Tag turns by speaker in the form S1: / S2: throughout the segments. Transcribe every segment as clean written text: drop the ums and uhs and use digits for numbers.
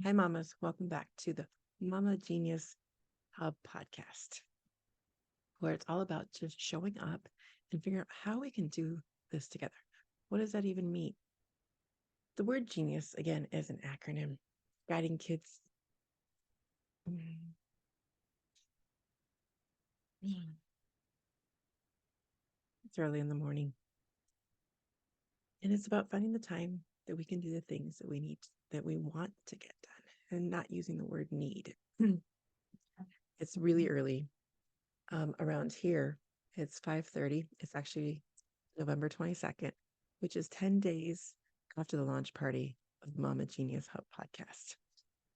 S1: Hi, mamas. Welcome back to the Mama Genius Hub podcast, where it's all about just showing up and figuring out how we can do this together. What does that even mean? The word genius, again, is an acronym guiding kids. Mm, It's early in the morning, and it's about finding the time that we can do the things that we need, that we want to get done, and not using the word need. It's really early around here. It's 5:30. It's actually November 22nd, which is 10 days after the launch party of Mama Genius Hub podcast.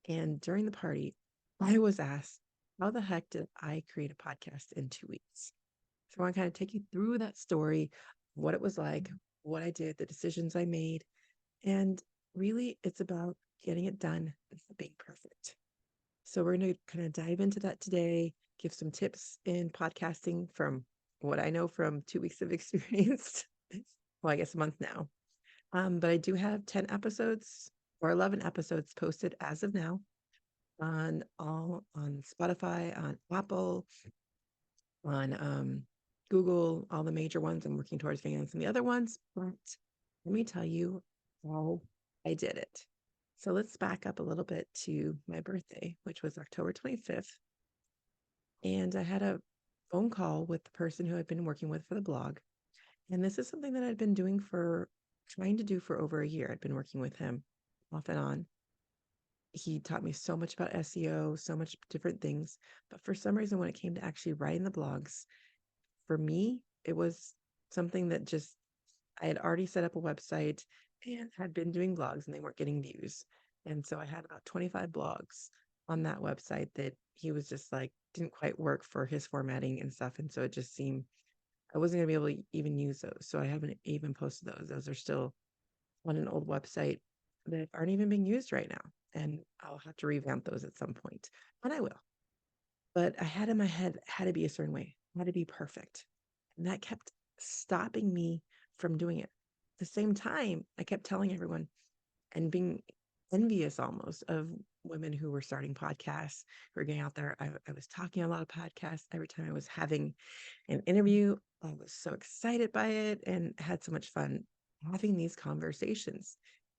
S1: And during the party, I was asked, how the heck did I create a podcast in 2 weeks? So I want to kind of take you through that story, what it was like, what I did, the decisions I made. And really, it's about getting it done and being perfect. So we're going to kind of dive into that today, give some tips in podcasting from what I know from 2 weeks of experience. Well, I guess a month now. But I do have 10 episodes or 11 episodes posted as of now on Spotify, on Apple, on Google, all the major ones. I'm working towards getting on some of the other ones, but let me tell you how I did it. So let's back up a little bit to my birthday, which was October 25th. And I had a phone call with the person who I'd been working with for the blog. And this is something that I'd been doing for trying to do for over a year. I'd been working with him off and on. He taught me so much about SEO, so much different things. But for some reason, when it came to actually writing the blogs, for me, it was something that just I had already set up a website and had been doing blogs and they weren't getting views. And so I had about 25 blogs on that website that he was just like, didn't quite work for his formatting and stuff. And so it just seemed I wasn't going to be able to even use those. So I haven't even posted those. Those are still on an old website that aren't even being used right now. And I'll have to revamp those at some point. And I will. But I had in my head, it had to be a certain way, it had to be perfect. And that kept stopping me from doing it. At the same time, I kept telling everyone and being envious almost of women who were starting podcasts, who were getting out there. I was talking a lot of podcasts every time I was having an interview. I was so excited by it and had so much fun having these conversations.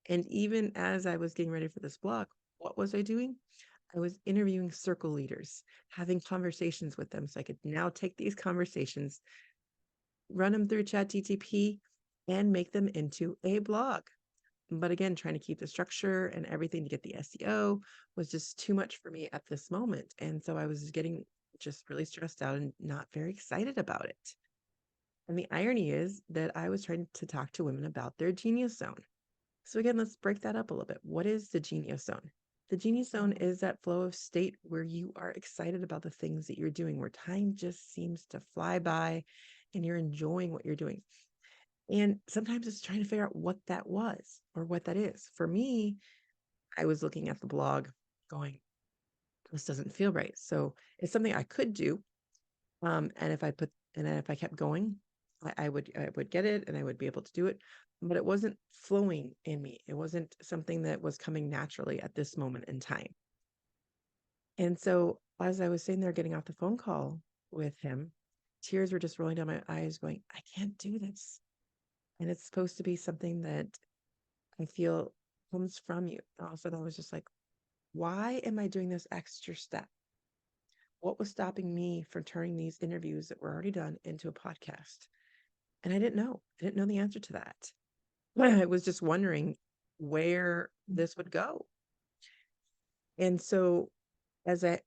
S1: And even as I was getting ready for this blog, what was I doing? I was interviewing circle leaders, having conversations with them so I could now take these conversations, run them through ChatGPT, and make them into a blog. But again, trying to keep the structure and everything to get the SEO was just too much for me at this moment. And so I was getting just really stressed out and not very excited about it. And the irony is that I was trying to talk to women about their genius zone. So again, let's break that up a little bit. What is the genius zone? The genius zone is that flow of state where you are excited about the things that you're doing, where time just seems to fly by and you're enjoying what you're doing. And sometimes it's trying to figure out what that was or what that is. For me, I was looking at the blog going, this doesn't feel right. So it's something I could do. And if I kept going, I would get it and I would be able to do it. But it wasn't flowing in me. It wasn't something that was coming naturally at this moment in time. And so as I was sitting there getting off the phone call with him, tears were just rolling down my eyes, going, I can't do this. And it's supposed to be something that I feel comes from you. And all of a sudden I was just like, why am I doing this extra step? What was stopping me from turning these interviews that were already done into a podcast? And I didn't know. I didn't know the answer to that. I was just wondering where this would go. And so as I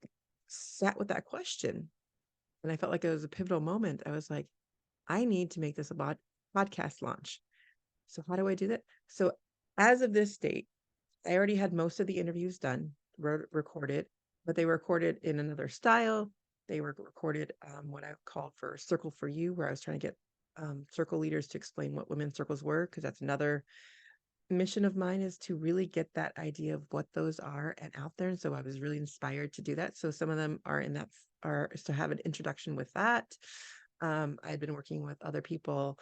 S1: sat with that question, and I felt like it was a pivotal moment, I was like, I need to make this a podcast launch. So how do I do that? So as of this date, I already had most of the interviews done, recorded, but they were recorded in another style. They were recorded what I called for Circle for You, where I was trying to get circle leaders to explain what women's circles were, because that's another mission of mine is to really get that idea of what those are and out there. And so I was really inspired to do that. So some of them are in that are to have an introduction with that. I had been working with other people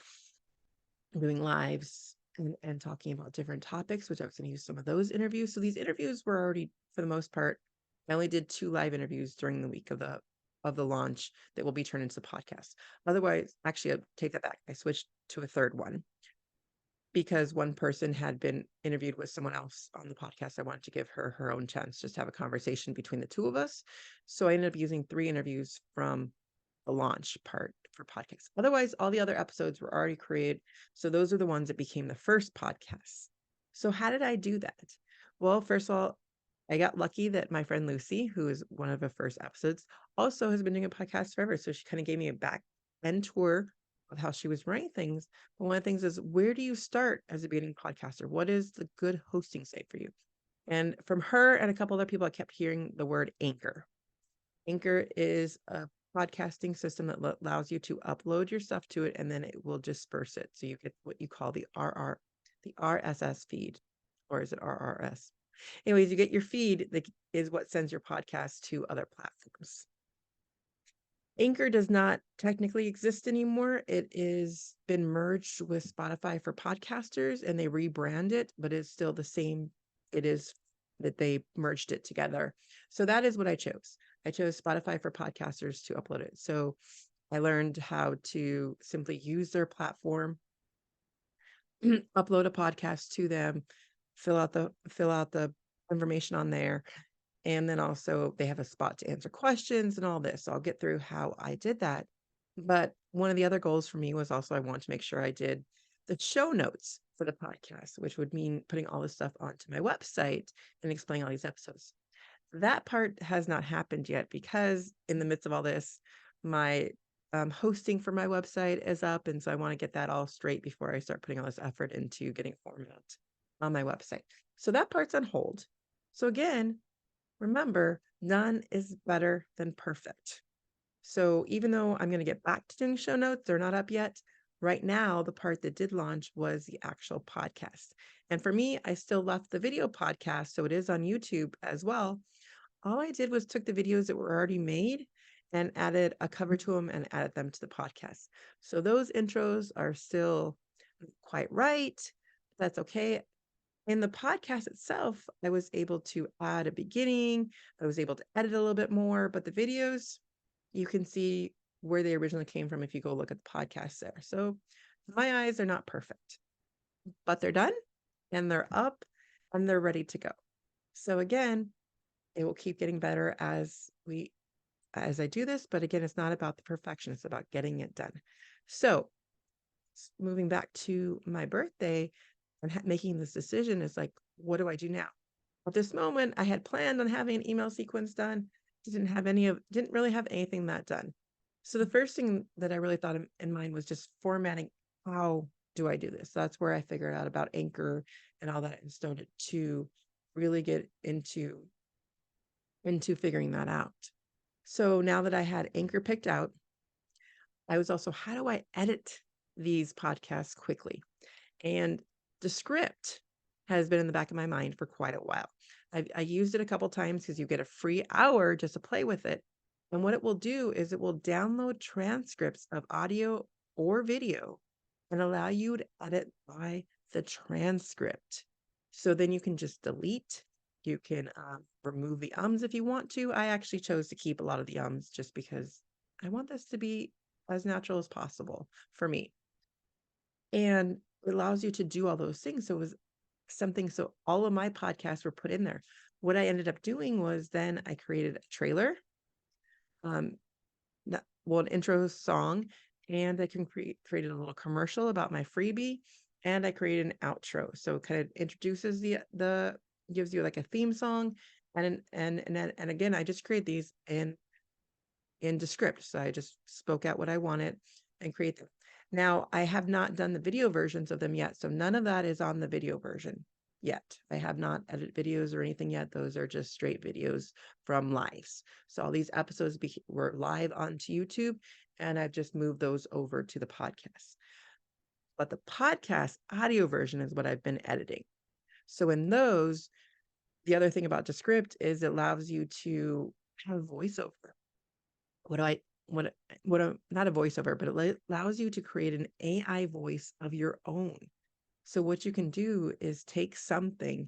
S1: doing lives and talking about different topics, which I was going to use some of those interviews. So these interviews were already, for the most part, I only did 2 live interviews during the week of the launch that will be turned into the podcast. Otherwise, actually, I'll take that back. I switched to a third one because one person had been interviewed with someone else on the podcast. I wanted to give her her own chance, just to have a conversation between the two of us. So I ended up using 3 interviews from the launch part for podcasts. Otherwise, all the other episodes were already created. So those are the ones that became the first podcasts. So how did I do that? Well, first of all, I got lucky that my friend Lucy, who is one of the first episodes, also has been doing a podcast forever. So she kind of gave me a back end tour of how she was running things. But one of the things is, where do you start as a beginning podcaster? What is the good hosting site for you? And from her and a couple other people, I kept hearing the word Anchor. Anchor is a podcasting system that allows you to upload your stuff to it, and then it will disperse it. So you get what you call the RSS feed, or is it RRS? Anyways, you get your feed that is what sends your podcast to other platforms. Anchor does not technically exist anymore. It is been merged with Spotify for podcasters, and they rebrand it, but it's still the same. It is that they merged it together. So that is what I chose. I chose Spotify for podcasters to upload it. So I learned how to simply use their platform, upload a podcast to them, fill out the information on there, and then also they have a spot to answer questions and all this. So I'll get through how I did that. But one of the other goals for me was also I want to make sure I did the show notes for the podcast, which would mean putting all this stuff onto my website and explaining all these episodes. That part has not happened yet because in the midst of all this, my hosting for my website is up. And so I want to get that all straight before I start putting all this effort into getting format on my website. So that part's on hold. So again, remember, none is better than perfect. So even though I'm going to get back to doing show notes, they're not up yet. Right now, the part that did launch was the actual podcast. And for me, I still left the video podcast. So it is on YouTube as well. All I did was took the videos that were already made and added a cover to them and added them to the podcast. So those intros are still quite right. That's okay. In the podcast itself, I was able to add a beginning. I was able to edit a little bit more, but the videos, you can see where they originally came from if you go look at the podcast there. So my eyes are not perfect, but they're done and they're up and they're ready to go. So again, it will keep getting better as I do this, but again, it's not about the perfection, it's about getting it done. So moving back to my birthday and making this decision is like, what do I do now? At this moment, I had planned on having an email sequence done. Didn't really have anything that done. So the first thing that I really thought in mind was just formatting. How do I do this? So that's where I figured out about Anchor and all that and started to really get into figuring that out. So now that I had Anchor picked out, I was also, how do I edit these podcasts quickly? And Descript has been in the back of my mind for quite a while. I used it a couple times because you get a free hour just to play with it. And what it will do is it will download transcripts of audio or video and allow you to edit by the transcript. So then you can just delete. You can remove the ums if you want to. I actually chose to keep a lot of the ums just because I want this to be as natural as possible for me. And it allows you to do all those things. So it was something, so all of my podcasts were put in there. What I ended up doing was then I created a trailer, um, an intro song, and I created a little commercial about my freebie, and I created an outro. So it kind of introduces the gives you like a theme song, and again, I just create these in Descript. So I just spoke out what I wanted and create them. Now, I have not done the video versions of them yet, so none of that is on the video version yet. I have not edited videos or anything yet. Those are just straight videos from lives. So all these episodes were live onto YouTube, and I've just moved those over to the podcast. But the podcast audio version is what I've been editing. So in those, the other thing about Descript is it allows you to have voiceover. Not a voiceover, but it allows you to create an AI voice of your own. So what you can do is take something,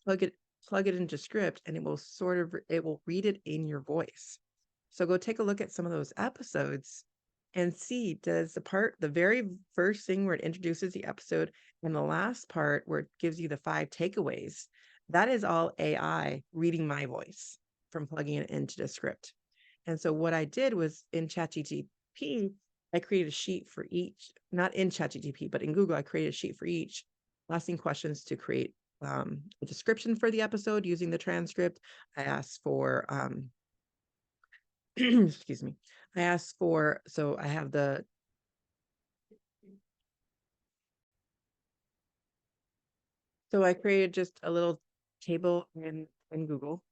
S1: plug it, plug it into Script, and it will read it in your voice. So go take a look at some of those episodes and see, does the very first thing where it introduces the episode and the last part where it gives you the 5 takeaways, that is all AI reading my voice from plugging it into the script. And so what I did was in ChatGPT, I created a sheet for each, not in ChatGPT, but in Google, I created a sheet for each, asking questions to create a description for the episode using the transcript. I asked for, excuse me, I asked for, so I have so I created just a little table in Google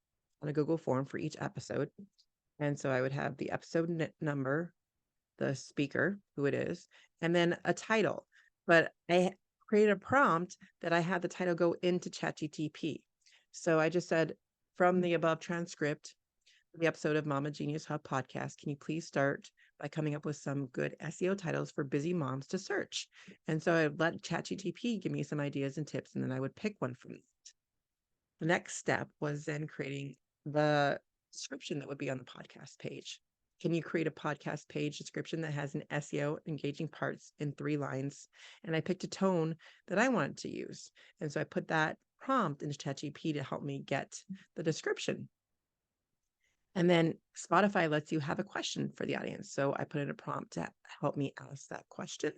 S1: on a Google form for each episode. And so I would have the episode number, the speaker, who it is, and then a title. But I created a prompt that I had the title go into ChatGPT. So I just said, from the above transcript, the episode of Mama Genius Hub podcast, can you please start by coming up with some good SEO titles for busy moms to search? And so I let ChatGPT give me some ideas and tips, and then I would pick one from it. The next step was then creating the description that would be on the podcast page. Can you create a podcast page description that has an SEO engaging parts in 3 lines? And I picked a tone that I wanted to use. And so I put that prompt into ChatGPT to help me get the description. And then Spotify lets you have a question for the audience. So I put in a prompt to help me ask that question.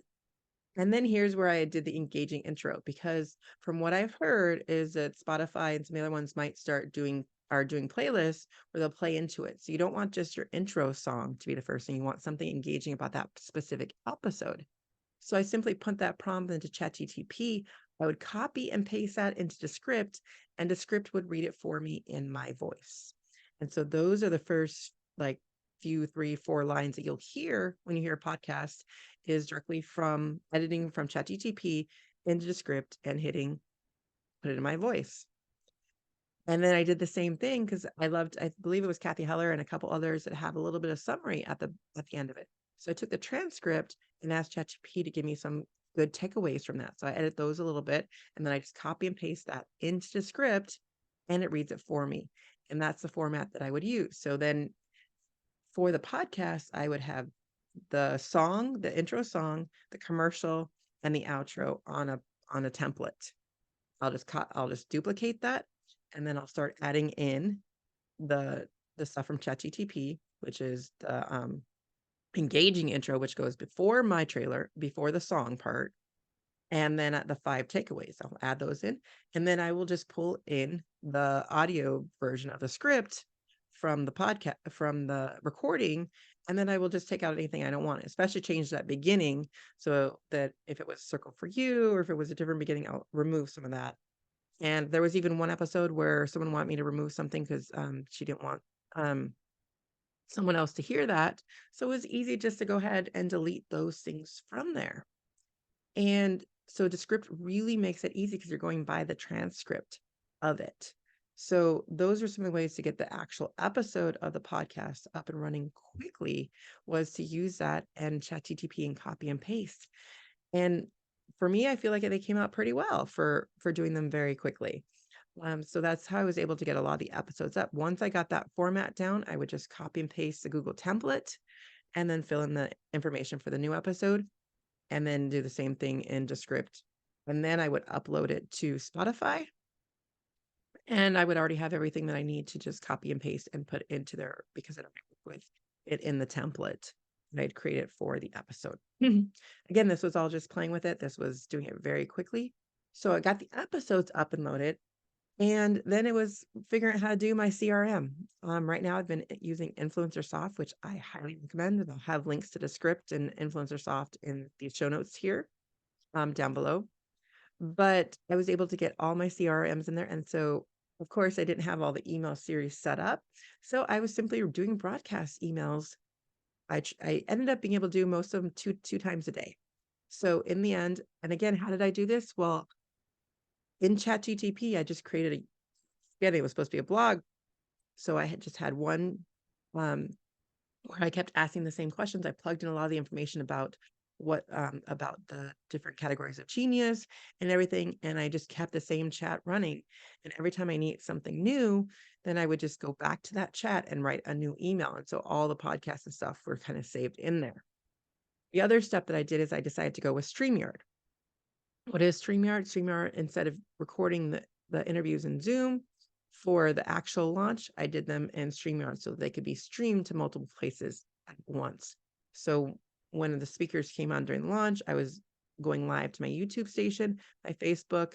S1: And then here's where I did the engaging intro, because from what I've heard is that Spotify and some other ones might are doing playlists where they'll play into it. So you don't want just your intro song to be the first thing. You want something engaging about that specific episode. So I simply put that prompt into ChatGPT. I would copy and paste that into the script, and the script would read it for me in my voice. And so those are the first like few 3, 4 lines that you'll hear when you hear a podcast is directly from editing from ChatGPT into the script and put it in my voice. And then I did the same thing because I believe it was Kathy Heller and a couple others that have a little bit of summary at the end of it. So I took the transcript and asked ChatGPT to give me some good takeaways from that. So I edit those a little bit, and then I just copy and paste that into the script, and it reads it for me. And that's the format that I would use. So then for the podcast, I would have the song, the intro song, the commercial, and the outro on a template. I'll just duplicate that, and then I'll start adding in the stuff from ChatGPT, which is the engaging intro, which goes before my trailer, before the song part, and then at the 5 takeaways, I'll add those in, and then I will just pull in the audio version of the script from the podcast, from the recording, and then I will just take out anything I don't want, especially change that beginning so that if it was circle for you or if it was a different beginning, I'll remove some of that. And there was even one episode where someone wanted me to remove something because she didn't want um, someone else to hear that. So it was easy just to go ahead and delete those things from there. And so Descript really makes it easy because you're going by the transcript of it. So those are some of the ways to get the actual episode of the podcast up and running quickly, was to use that and ChatGPT and copy and paste. And for me, I feel like they came out pretty well for doing them very quickly. So that's how I was able to get a lot of the episodes up. Once I got that format down, I would just copy and paste the Google template and then fill in the information for the new episode, and then do the same thing in Descript. And then I would upload it to Spotify, and I would already have everything that I need to just copy and paste and put into there because I don't with it in the template that I'd created for the episode. Again, this was all just playing with it. This was doing it very quickly. So I got the episodes up and loaded. And then it was figuring out how to do my CRM. Right now, I've been using Influencersoft, which I highly recommend. And I'll have links to the script and Influencersoft in the show notes here down below. But I was able to get all my CRMs in there. And so, of course, I didn't have all the email series set up. So I was simply doing broadcast emails. I ended up being able to do most of them two times a day. So in the end, and again, how did I do this? Well, in ChatGPT, I just created again, it was supposed to be a blog. So I had just had one where I kept asking the same questions. I plugged in a lot of the information about what about the different categories of genius and everything. And I just kept the same chat running. And every time I need something new, then I would just go back to that chat and write a new email. And so all the podcasts and stuff were kind of saved in there. The other step that I did is I decided to go with StreamYard. What is StreamYard? StreamYard, instead of recording the interviews in Zoom for the actual launch, I did them in StreamYard so they could be streamed to multiple places at once. So when the speakers came on during the launch, I was going live to my YouTube station, my Facebook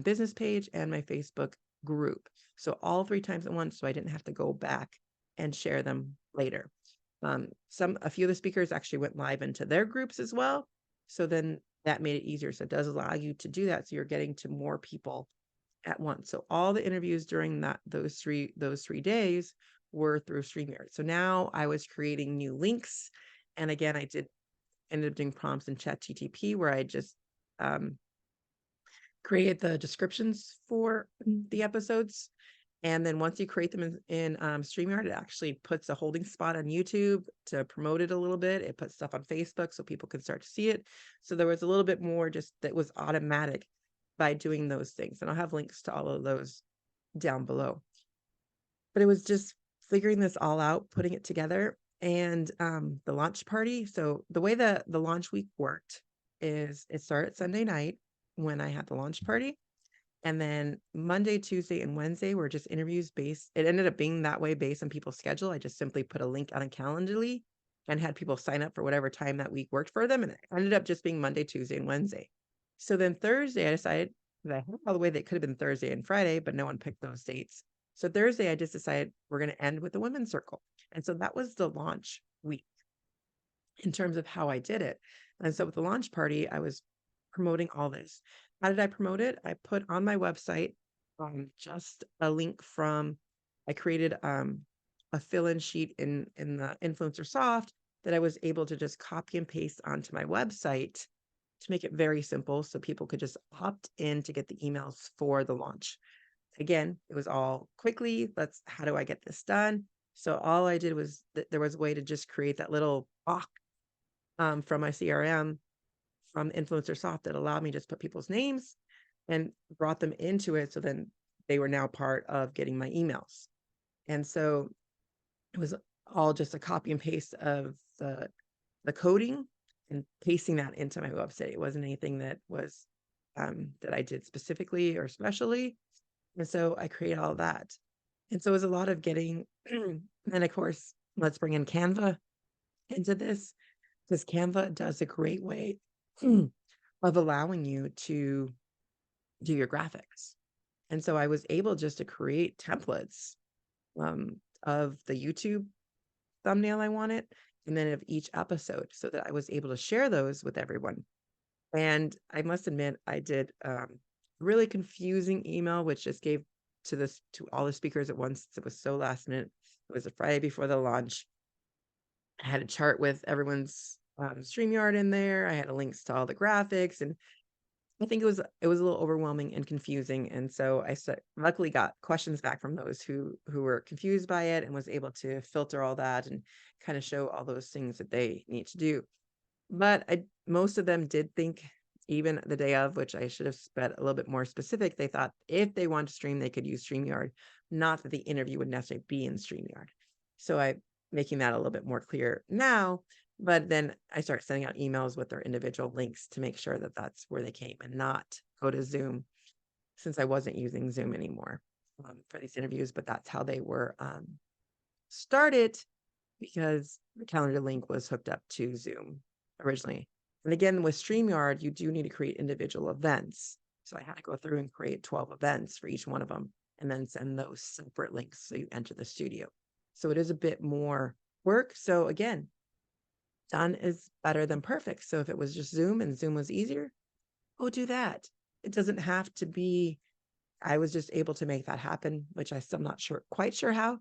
S1: business page, and my Facebook group. So all 3 times at once, so I didn't have to go back and share them later. A few of the speakers actually went live into their groups as well. So then that made it easier. So it does allow you to do that. So you're getting to more people at once. So all the interviews during those 3 days were through StreamYard. So now I was creating new links. And again, ended up doing prompts in ChatGPT where I just created the descriptions for the episodes. And then once you create them in StreamYard, it actually puts a holding spot on YouTube to promote it a little bit. It puts stuff on Facebook so people can start to see it. So there was a little bit more just that was automatic by doing those things. And I'll have links to all of those down below. But it was just figuring this all out, putting it together, and the launch party. So the way the launch week worked is it started Sunday night when I had the launch party. And then Monday, Tuesday, and Wednesday were just interviews based. It ended up being that way based on people's schedule. I just simply put a link on a Calendly and had people sign up for whatever time that week worked for them. And it ended up just being Monday, Tuesday, and Wednesday. So then Thursday, I decided that all the way that could have been Thursday and Friday, but no one picked those dates. So Thursday, I just decided we're going to end with the women's circle. And so that was the launch week in terms of how I did it. And so with the launch party, I was promoting all this. How did I promote it? I put on my website just a link from, I created a fill-in sheet in the Influencer Soft that I was able to just copy and paste onto my website to make it very simple so people could just opt in to get the emails for the launch. Again, it was all quickly, how do I get this done? So all I did was there was a way to just create that little box from my CRM from Influencer Soft that allowed me to just put people's names and brought them into it. So then they were now part of getting my emails. And so it was all just a copy and paste of the coding and pasting that into my website. It wasn't anything that was that I did specifically or specially. And so I created all that. And so it was a lot of getting, and of course, let's bring in Canva into this, because Canva does a great way of allowing you to do your graphics. And so I was able just to create templates of the YouTube thumbnail I wanted, and then of each episode so that I was able to share those with everyone. And I must admit, I did really confusing email, which just gave to all the speakers at once. It was so last minute. It was a Friday before the launch. I had a chart with everyone's StreamYard in there. I had links to all the graphics, and I think it was a little overwhelming and confusing. And so I luckily got questions back from those who were confused by it and was able to filter all that and kind of show all those things that they need to do. But most of them did think, even the day of, which I should have been a little bit more specific, they thought if they want to stream, they could use StreamYard, not that the interview would necessarily be in StreamYard. So I'm making that a little bit more clear now. But then I start sending out emails with their individual links to make sure that that's where they came and not go to Zoom, since I wasn't using Zoom anymore for these interviews. But that's how they were started, because the calendar link was hooked up to Zoom originally. And again, with StreamYard, you do need to create individual events. So I had to go through and create 12 events for each one of them and then send those separate links so you enter the studio. So it is a bit more work. So again, done is better than perfect. So if it was just Zoom and Zoom was easier, go do that. It doesn't have to be, I was just able to make that happen, which I still not quite sure how,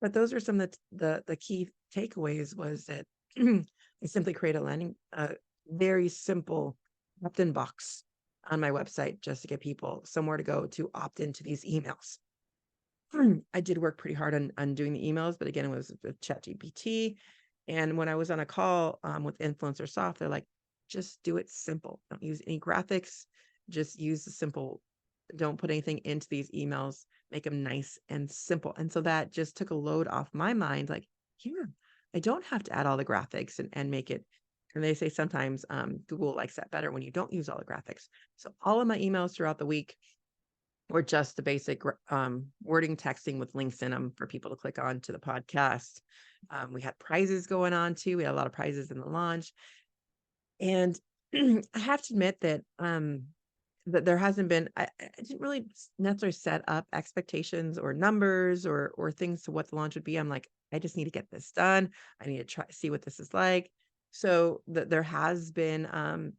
S1: but those are some of the key takeaways. Was that I simply create a very simple opt-in box on my website just to get people somewhere to go to opt into these emails. I did work pretty hard on doing the emails, but again, it was with ChatGPT. And when I was on a call with Influencer Soft, they're like, just do it simple. Don't use any graphics. Just use the simple. Don't put anything into these emails. Make them nice and simple. And so that just took a load off my mind. Like, here, I don't have to add all the graphics and make it. And they say sometimes Google likes that better when you don't use all the graphics. So all of my emails throughout the week were just the basic wording, texting with links in them for people to click on to the podcast. We had prizes going on too. We had a lot of prizes in the launch. And I have to admit that there hasn't been, I didn't really necessarily set up expectations or numbers or things to what the launch would be. I'm like, I just need to get this done. I need to try see what this is like. So there has been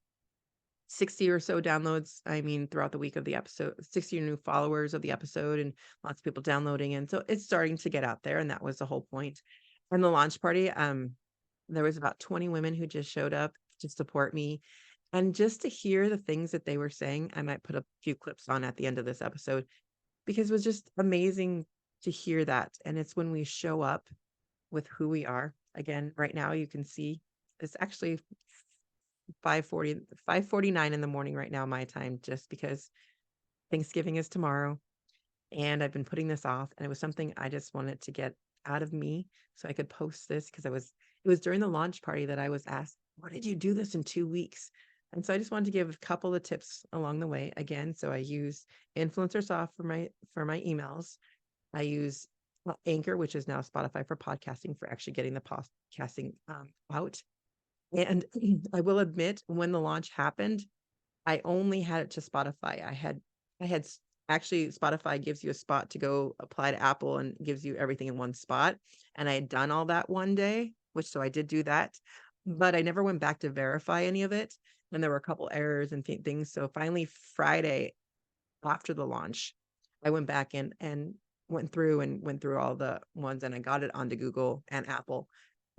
S1: 60 or so downloads, I mean, throughout the week of the episode, 60 new followers of the episode, and lots of people downloading. And so it's starting to get out there. And that was the whole point. And the launch party, there was about 20 women who just showed up to support me. And just to hear the things that they were saying, I might put a few clips on at the end of this episode because it was just amazing to hear that. And it's when we show up with who we are. Again, right now you can see it's actually 5:49 in the morning right now, my time, just because Thanksgiving is tomorrow. And I've been putting this off. And it was something I just wanted to get out of me so I could post this because it was during the launch party that I was asked, "Why did you do this in 2 weeks?" And so I just wanted to give a couple of tips along the way. Again, so I use Influencersoft for my emails. I use Anchor, which is now Spotify for podcasting, for actually getting the podcasting out. And I will admit, when the launch happened, I only had it to Spotify. I had actually Spotify gives you a spot to go apply to Apple and gives you everything in one spot. And I had done all that one day, which so I did do that, but I never went back to verify any of it. And there were a couple errors and things. So finally Friday after the launch, I went back and went through all the ones and I got it onto Google and Apple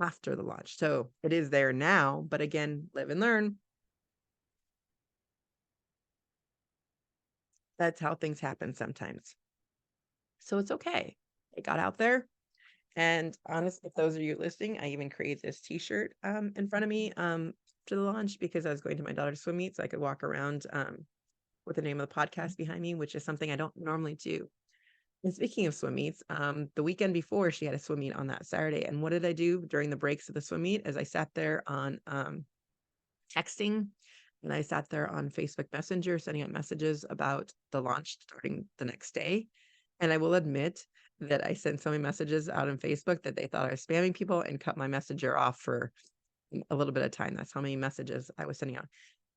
S1: after the launch. So it is there now, but again, live and learn. That's how things happen sometimes. So it's okay. It got out there. And honestly, if those of you listening, I even created this t-shirt in front of me to the launch because I was going to my daughter's swim meet so I could walk around with the name of the podcast behind me, which is something I don't normally do. And speaking of swim meets, the weekend before she had a swim meet on that Saturday. And what did I do during the breaks of the swim meet? As I sat there on texting and I sat there on Facebook Messenger sending out messages about the launch starting the next day. And I will admit that I sent so many messages out on Facebook that they thought I was spamming people and cut my messenger off for a little bit of time. That's how many messages I was sending out.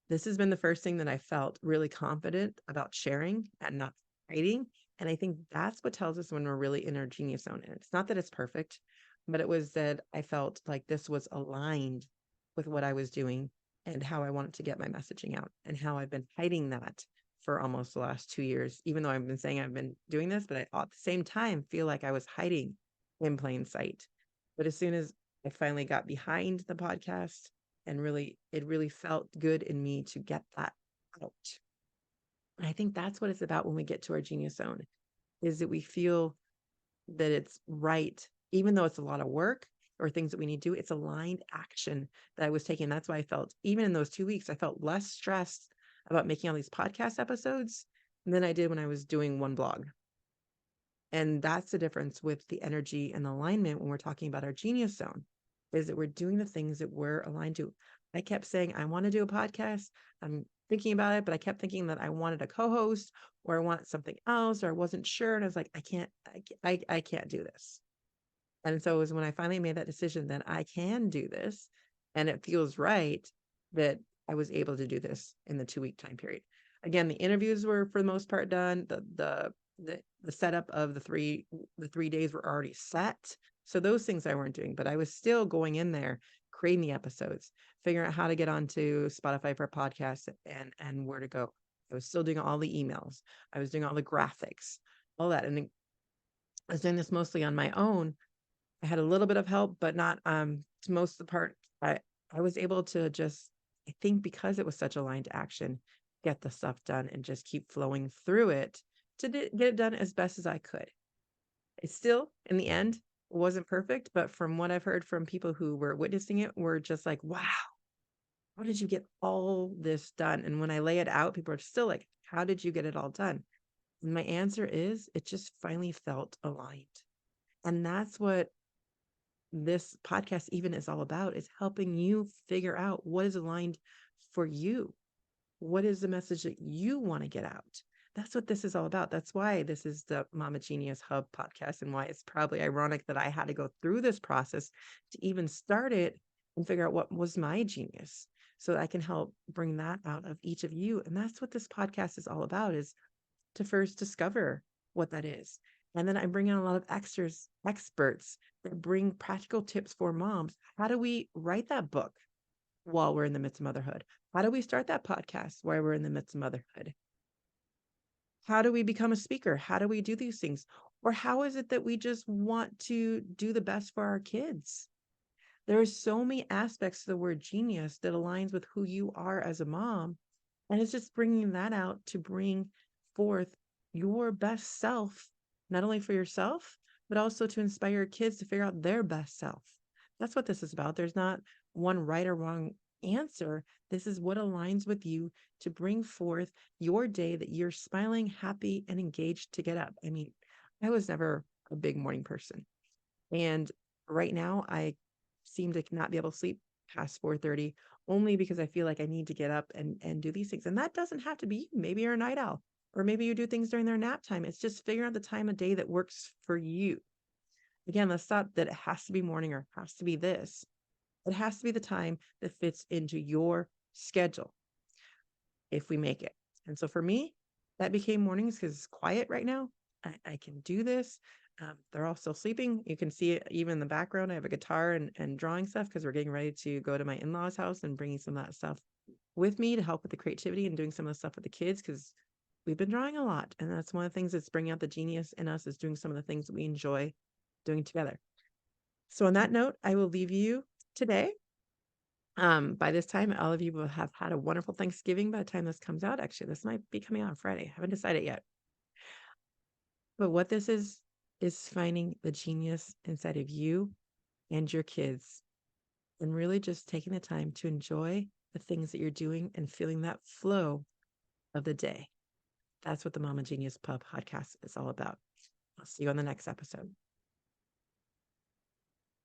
S1: This has been the first thing that I felt really confident about sharing and not hiding. And I think that's what tells us when we're really in our genius zone. And it's not that it's perfect, but it was that I felt like this was aligned with what I was doing and how I wanted to get my messaging out and how I've been hiding that for almost the last 2 years, even though I've been saying I've been doing this, but I at the same time feel like I was hiding in plain sight. But as soon as I finally got behind the podcast and it really felt good in me to get that out. And I think that's what it's about when we get to our genius zone, is that we feel that it's right, even though it's a lot of work or things that we need to do, it's aligned action that I was taking. That's why I felt, even in those 2 weeks, I felt less stressed about making all these podcast episodes than I did when I was doing one blog. And that's the difference with the energy and the alignment when we're talking about our genius zone, is that we're doing the things that we're aligned to. I kept saying, I want to do a podcast. I'm thinking about it, but I kept thinking that I wanted a co-host or I wanted something else, or I wasn't sure. And I was like, I can't do this. And so it was when I finally made that decision that I can do this and it feels right, that I was able to do this in the 2 week time period. Again, the interviews were for the most part done. The setup of the 3 days were already set. So those things I weren't doing, but I was still going in there, creating the episodes, figuring out how to get onto Spotify for podcasts and where to go. I was still doing all the emails. I was doing all the graphics, all that. And I was doing this mostly on my own. I had a little bit of help, but not to most of the part. I was able to just, I think because it was such aligned action, get the stuff done and just keep flowing through it to get it done as best as I could. It still, in the end, wasn't perfect, but from what I've heard from people who were witnessing it, were just like, wow, how did you get all this done? And when I lay it out, people are still like, how did you get it all done? And my answer is, it just finally felt aligned. And that's what this podcast even is all about, is helping you figure out what is aligned for you. What is the message that you want to get out? That's what this is all about. That's why this is the Mama Genius Hub podcast, and why it's probably ironic that I had to go through this process to even start it and figure out what was my genius, so that I can help bring that out of each of you. And that's what this podcast is all about, is to first discover what that is. And then I bring in a lot of experts that bring practical tips for moms. How do we write that book while we're in the midst of motherhood? How do we start that podcast while we're in the midst of motherhood? How do we become a speaker? How do we do these things? Or how is it that we just want to do the best for our kids? There are so many aspects to the word genius that aligns with who you are as a mom. And it's just bringing that out to bring forth your best self, not only for yourself, but also to inspire your kids to figure out their best self. That's what this is about. There's not one right or wrong answer. This is what aligns with you to bring forth your day that you're smiling, happy, and engaged to get up. I mean, I was never a big morning person. And right now, I seem to not be able to sleep past 4:30, only because I feel like I need to get up and do these things. And that doesn't have to be you. Maybe you're a night owl, or maybe you do things during their nap time. It's just figuring out the time of day that works for you. Again, let's stop that it has to be morning or it has to be this. It has to be the time that fits into your schedule, if we make it. And so for me, that became mornings because it's quiet right now. I can do this. They're all still sleeping. You can see it even in the background. I have a guitar and drawing stuff because we're getting ready to go to my in-laws' house and bringing some of that stuff with me to help with the creativity and doing some of the stuff with the kids, because we've been drawing a lot. And that's one of the things that's bringing out the genius in us, is doing some of the things that we enjoy doing together. So on that note, I will leave you today. By this time, all of you will have had a wonderful Thanksgiving by the time this comes out. Actually, this might be coming out on Friday. I haven't decided yet. But what this is finding the genius inside of you and your kids, and really just taking the time to enjoy the things that you're doing and feeling that flow of the day. That's what the Mama Genius Pub podcast is all about. I'll see you on the next episode.